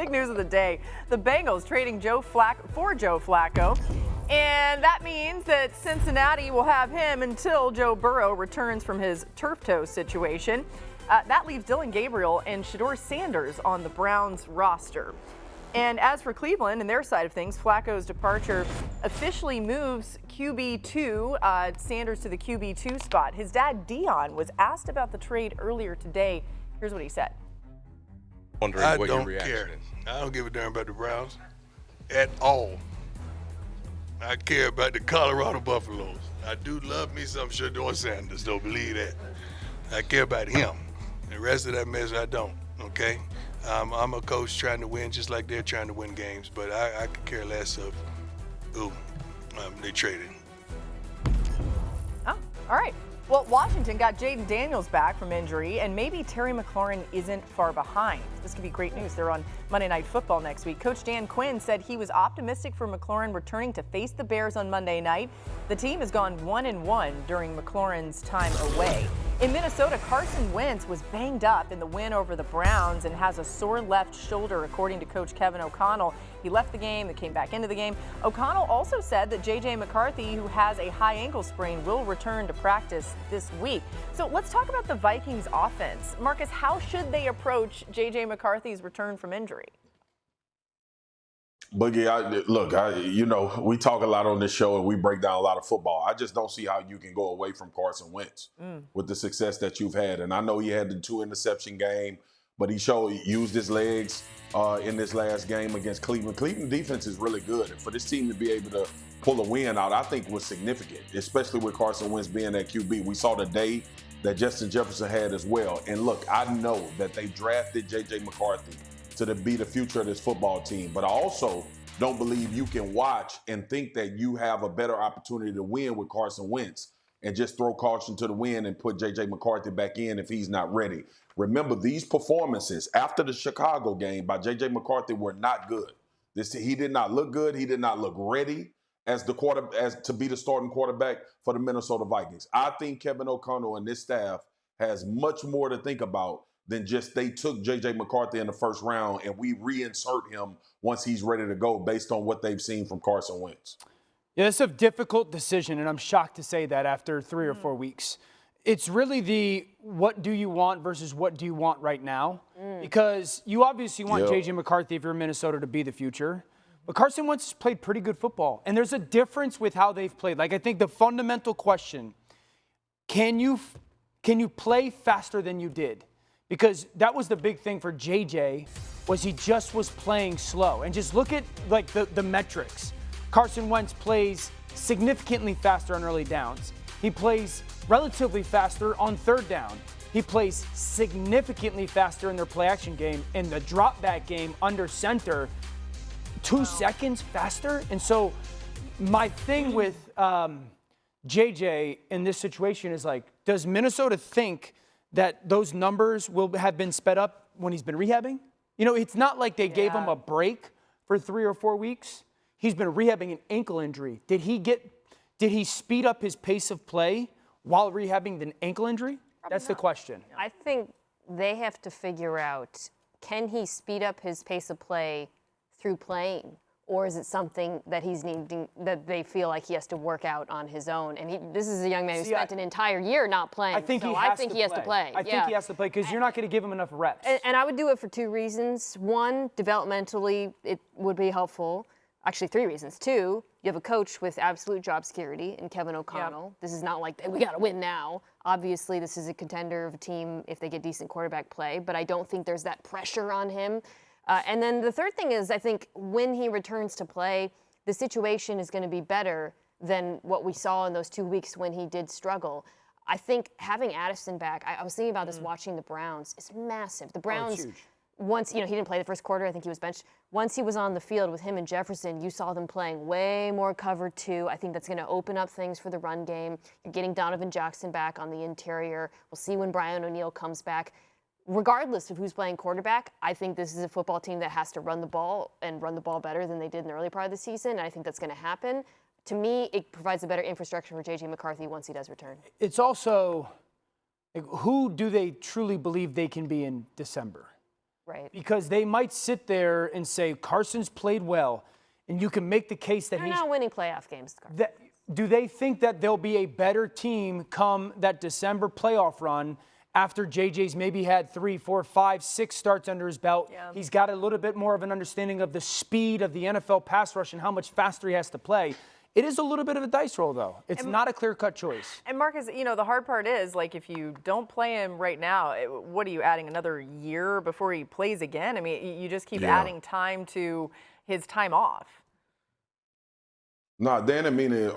big news of the day. The Bengals trading Joe Flacco. And that means that Cincinnati will have him until Joe Burrow returns from his turf toe situation. That leaves Dylan Gabriel and Shedeur Sanders on the Browns roster. And as for Cleveland and their side of things, Flacco's departure officially moves QB2, Sanders to the QB2 spot. His dad, Dion, was asked about the trade earlier today. Here's what he said. I don't care. I don't give a damn about the Browns at all. I care about the Colorado Buffaloes. I do love me some Shedeur Sanders, don't believe that. I care about him. The rest of that mess, I don't, okay? I'm a coach trying to win just like they're trying to win games, but I could care less of who they traded. Oh, all right. Well, Washington got Jaden Daniels back from injury, and maybe Terry McLaurin isn't far behind. This could be great news. They're on Monday Night Football next week. Coach Dan Quinn said he was optimistic for McLaurin returning to face the Bears on Monday night. The team has gone 1-1 during McLaurin's time away. In Minnesota, Carson Wentz was banged up in the win over the Browns and has a sore left shoulder, according to Coach Kevin O'Connell. He left the game, then came back into the game. O'Connell also said that J.J. McCarthy, who has a high ankle sprain, will return to practice this week. So let's talk about the Vikings offense. Marcus, how should they approach J.J. McCarthy's return from injury? Boogie, we talk a lot on this show and we break down a lot of football. I just don't see how you can go away from Carson Wentz with the success that you've had. And I know he had the 2-interception game, but he used his legs in this last game against Cleveland. Cleveland defense is really good. And for this team to be able to pull a win out, I think was significant, especially with Carson Wentz being at QB. We saw the day that Justin Jefferson had as well. And look, I know that they drafted J.J. McCarthy to be the future of this football team. But I also don't believe you can watch and think that you have a better opportunity to win with Carson Wentz and just throw caution to the wind and put J.J. McCarthy back in if he's not ready. Remember, these performances after the Chicago game by J.J. McCarthy were not good. He did not look good. He did not look ready as to be the starting quarterback for the Minnesota Vikings. I think Kevin O'Connell and this staff has much more to think about than just they took J.J. McCarthy in the first round and we reinsert him once he's ready to go based on what they've seen from Carson Wentz. Yeah, it's a difficult decision, and I'm shocked to say that after 3 or 4 weeks. It's really the what do you want versus what do you want right now? Because you obviously want J.J. McCarthy, if you're in Minnesota, to be the future. But Carson Wentz has played pretty good football, and there's a difference with how they've played. Like, I think the fundamental question, can you play faster than you did? Because that was the big thing for JJ, was he just was playing slow. And just look at like the metrics. Carson Wentz plays significantly faster on early downs. He plays relatively faster on third down. He plays significantly faster in their play action game. In the drop back game under center, 2 seconds faster. And so my thing with JJ in this situation is like, does Minnesota think that those numbers will have been sped up when he's been rehabbing? You know, it's not like they gave him a break for 3 or 4 weeks. He's been rehabbing an ankle injury. Did he speed up his pace of play while rehabbing an ankle injury? That's the question. I think they have to figure out, can he speed up his pace of play through playing? Or is it something that he's needing, that they feel like he has to work out on his own? And this is a young man who spent an entire year not playing. I think he has to play. I think he has to play because you're not going to give him enough reps. And I would do it for 2 reasons. 1, developmentally, it would be helpful. Actually, 3 reasons. 2, you have a coach with absolute job security in Kevin O'Connell. Yep. This is not like, we got to win now. Obviously, this is a contender of a team if they get decent quarterback play, but I don't think there's that pressure on him. And then the third thing is, I think when he returns to play, the situation is going to be better than what we saw in those 2 weeks when he did struggle. I think having Addison back, I was thinking about this watching the Browns, it's massive. The Browns, once, he didn't play the first quarter, I think he was benched. Once he was on the field with him and Jefferson, you saw them playing way more cover 2. I think that's going to open up things for the run game. You're getting Donovan Jackson back on the interior. We'll see when Brian O'Neill comes back. Regardless of who's playing quarterback, I think this is a football team that has to run the ball and run the ball better than they did in the early part of the season, and I think that's going to happen. To me, it provides a better infrastructure for J.J. McCarthy once he does return. It's also, like, who do they truly believe they can be in December? Right. Because they might sit there and say, Carson's played well, and you can make the case that They're not winning playoff games. Do they think that they'll be a better team come that December playoff run after JJ's maybe had 3, 4, 5, 6 starts under his belt? Yeah. He's got a little bit more of an understanding of the speed of the NFL pass rush and how much faster he has to play. It is a little bit of a dice roll, though. It's not a clear-cut choice. And Marcus, the hard part is, like, if you don't play him right now, what are you adding, another year before he plays again? I mean, you just keep adding time to his time off. No, Dan and Mina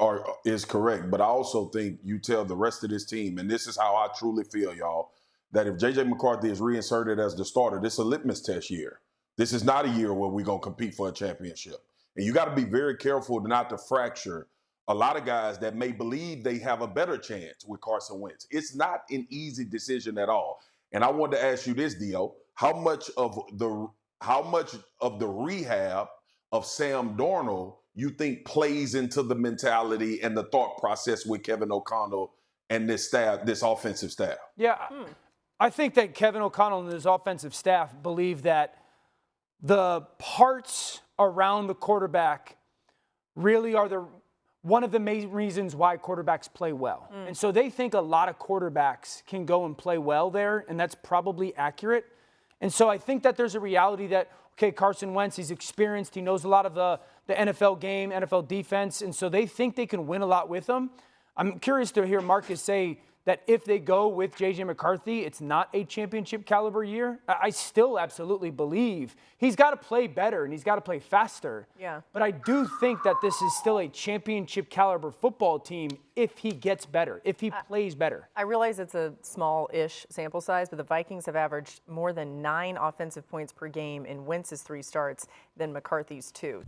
is correct, but I also think you tell the rest of this team, and this is how I truly feel, y'all, that if J.J. McCarthy is reinserted as the starter, this is a litmus test year. This is not a year where we're going to compete for a championship. And you got to be very careful not to fracture a lot of guys that may believe they have a better chance with Carson Wentz. It's not an easy decision at all. And I wanted to ask you this, Dio, how much of the rehab of Sam Darnold you think plays into the mentality and the thought process with Kevin O'Connell and this staff, this offensive staff? Yeah, I think that Kevin O'Connell and his offensive staff believe that the parts around the quarterback really are one of the main reasons why quarterbacks play well. And so they think a lot of quarterbacks can go and play well there, and that's probably accurate. And so I think that there's a reality that, okay, Carson Wentz, he's experienced, he knows a lot of the NFL game, NFL defense, and so they think they can win a lot with him. I'm curious to hear Marcus say that if they go with J.J. McCarthy, it's not a championship caliber year. I still absolutely believe he's got to play better and he's got to play faster. Yeah. But I do think that this is still a championship caliber football team if he gets better, if he plays better. I realize it's a small-ish sample size, but the Vikings have averaged more than 9 offensive points per game in Wentz's 3 starts than McCarthy's 2.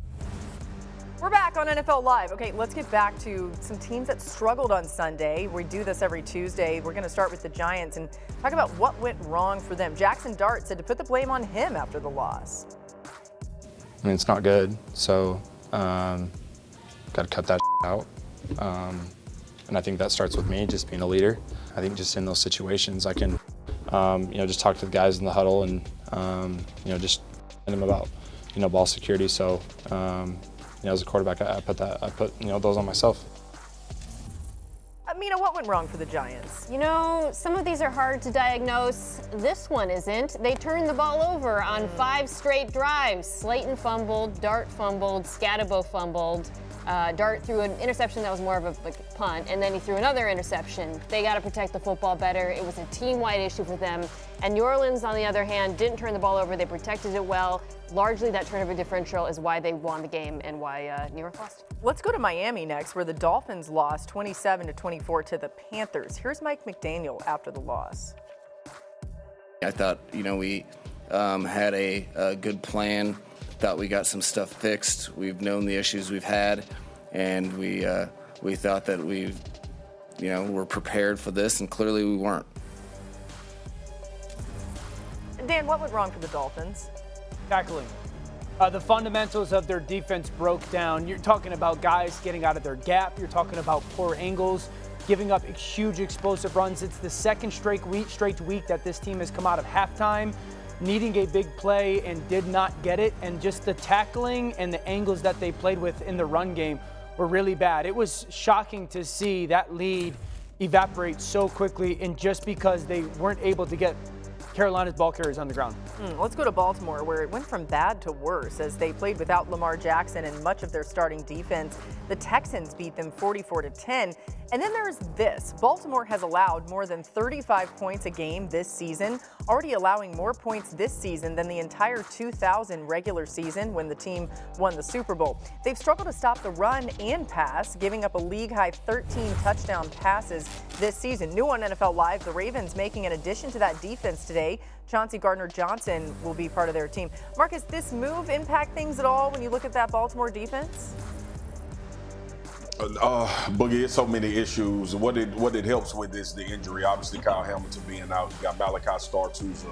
We're back on NFL Live. Okay, let's get back to some teams that struggled on Sunday. We do this every Tuesday. We're going to start with the Giants and talk about what went wrong for them. Jaxson Dart said to put the blame on him after the loss. I mean, it's not good, so got to cut that out. And I think that starts with me, just being a leader. I think just in those situations, I can, just talk to the guys in the huddle and, just tell them about, ball security. So, as a quarterback, I put those on myself. Mina, what went wrong for the Giants? Some of these are hard to diagnose. This one isn't. They turned the ball over on 5 straight drives. Slayton fumbled, Dart fumbled, Scatabo fumbled. Dart threw an interception that was more of a punt, and then he threw another interception. They got to protect the football better. It was a team-wide issue for them. And New Orleans, on the other hand, didn't turn the ball over. They protected it well. Largely, that turnover differential is why they won the game and why New York lost. Let's go to Miami next, where the Dolphins lost 27-24 to the Panthers. Here's Mike McDaniel after the loss. I thought, we had a good plan. Thought we got some stuff fixed. We've known the issues we've had, and we thought that we, were prepared for this, and clearly we weren't. Dan, what went wrong for the Dolphins? Tackling. The fundamentals of their defense broke down. You're talking about guys getting out of their gap. You're talking about poor angles, giving up huge explosive runs. It's the second straight week that this team has come out of halftime needing a big play and did not get it. And just the tackling and the angles that they played with in the run game were really bad. It was shocking to see that lead evaporate so quickly, and just because they weren't able to get Carolina's ball carriers on the ground. Let's go to Baltimore, where it went from bad to worse as they played without Lamar Jackson and much of their starting defense. The Texans beat them 44-10. And then there's this. Baltimore has allowed more than 35 points a game this season, already allowing more points this season than the entire 2000 regular season when the team won the Super Bowl. They've struggled to stop the run and pass, giving up a league-high 13 touchdown passes this season. New on NFL Live, the Ravens making an addition to that defense today. Chauncey Gardner-Johnson will be part of their team. Marcus, this move impact things at all when you look at that Baltimore defense? Boogie, it's so many issues. What it helps with is the injury. Obviously, Kyle Hamilton being out. You got Malachi Starks, who's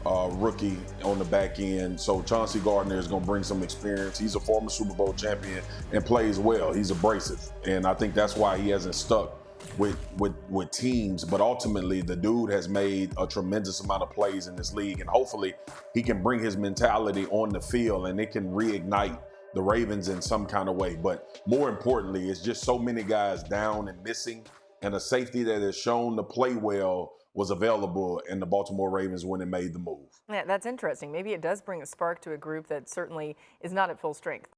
a rookie on the back end. So Chauncey Gardner is going to bring some experience. He's a former Super Bowl champion and plays well. He's abrasive, and I think that's why he hasn't stuck with teams, but ultimately the dude has made a tremendous amount of plays in this league, and hopefully he can bring his mentality on the field and it can reignite the Ravens in some kind of way. But more importantly, it's just so many guys down and missing, and a safety that has shown to play well was available in the Baltimore Ravens when it made the move. Yeah, that's interesting. Maybe it does bring a spark to a group that certainly is not at full strength.